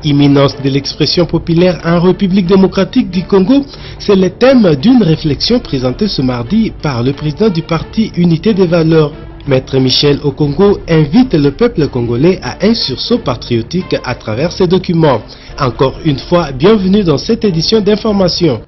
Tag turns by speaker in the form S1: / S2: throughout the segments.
S1: Imminence de l'expression populaire en République démocratique du Congo, c'est le thème d'une réflexion présentée ce mardi par le président du parti Unité des Valeurs. Maître Michel Okongo invite le peuple congolais à un sursaut patriotique à travers ses documents. Encore une fois, bienvenue dans cette édition d'information.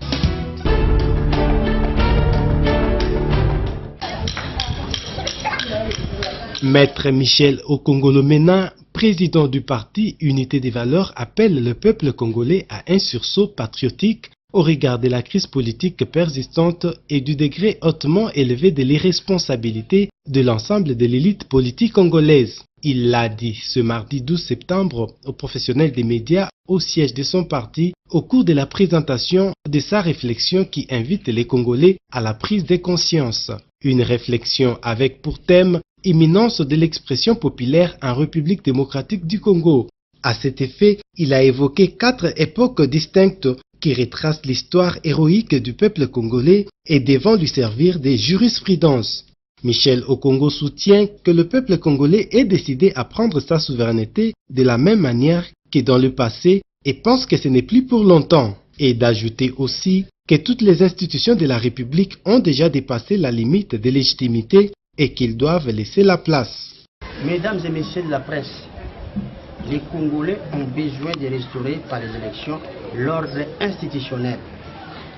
S1: Maître Michel Okongolomena, président du parti Unité des Valeurs, appelle le peuple congolais à un sursaut patriotique au regard de la crise politique persistante et du degré hautement élevé de l'irresponsabilité de l'ensemble de l'élite politique congolaise. Il l'a dit ce mardi 12 septembre aux professionnels des médias au siège de son parti au cours de la présentation de sa réflexion qui invite les Congolais à la prise de conscience. Une réflexion avec pour thème imminence de l'expression populaire en République démocratique du Congo. À cet effet, il a évoqué 4 époques distinctes qui retracent l'histoire héroïque du peuple congolais et devant lui servir de jurisprudence. Michel Okongo soutient que le peuple congolais est décidé à prendre sa souveraineté de la même manière que dans le passé et pense que ce n'est plus pour longtemps. Et d'ajouter aussi que toutes les institutions de la République ont déjà dépassé la limite de légitimité et qu'ils doivent laisser la place.
S2: Mesdames et messieurs de la presse, les Congolais ont besoin de restaurer par les élections l'ordre institutionnel,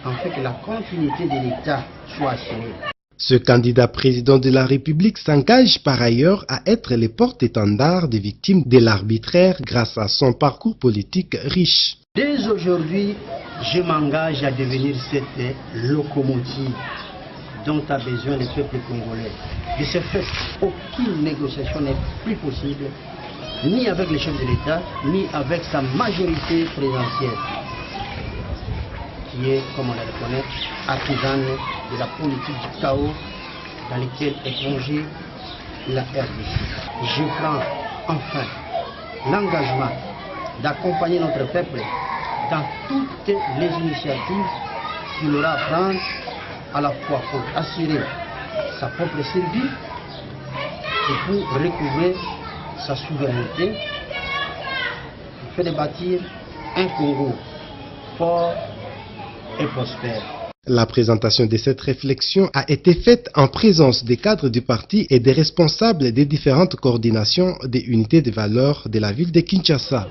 S2: afin que la continuité de l'État soit assurée.
S1: Ce candidat président de la République s'engage par ailleurs à être le porte-étendard des victimes de l'arbitraire grâce à son parcours politique riche.
S2: Dès aujourd'hui, je m'engage à devenir cette locomotive dont a besoin le peuple congolais. De ce fait, aucune négociation n'est plus possible, ni avec les chefs de l'État, ni avec sa majorité présidentielle, qui est, comme on le reconnaît, artisane de la politique du chaos dans laquelle est plongée la RDC. Je prends enfin l'engagement d'accompagner notre peuple dans toutes les initiatives qu'il aura à prendre, à la fois pour assurer sa propre survie et pour recouvrer sa souveraineté, afin de bâtir un Congo fort et prospère.
S1: La présentation de cette réflexion a été faite en présence des cadres du parti et des responsables des différentes coordinations des unités de valeurs de la ville de Kinshasa.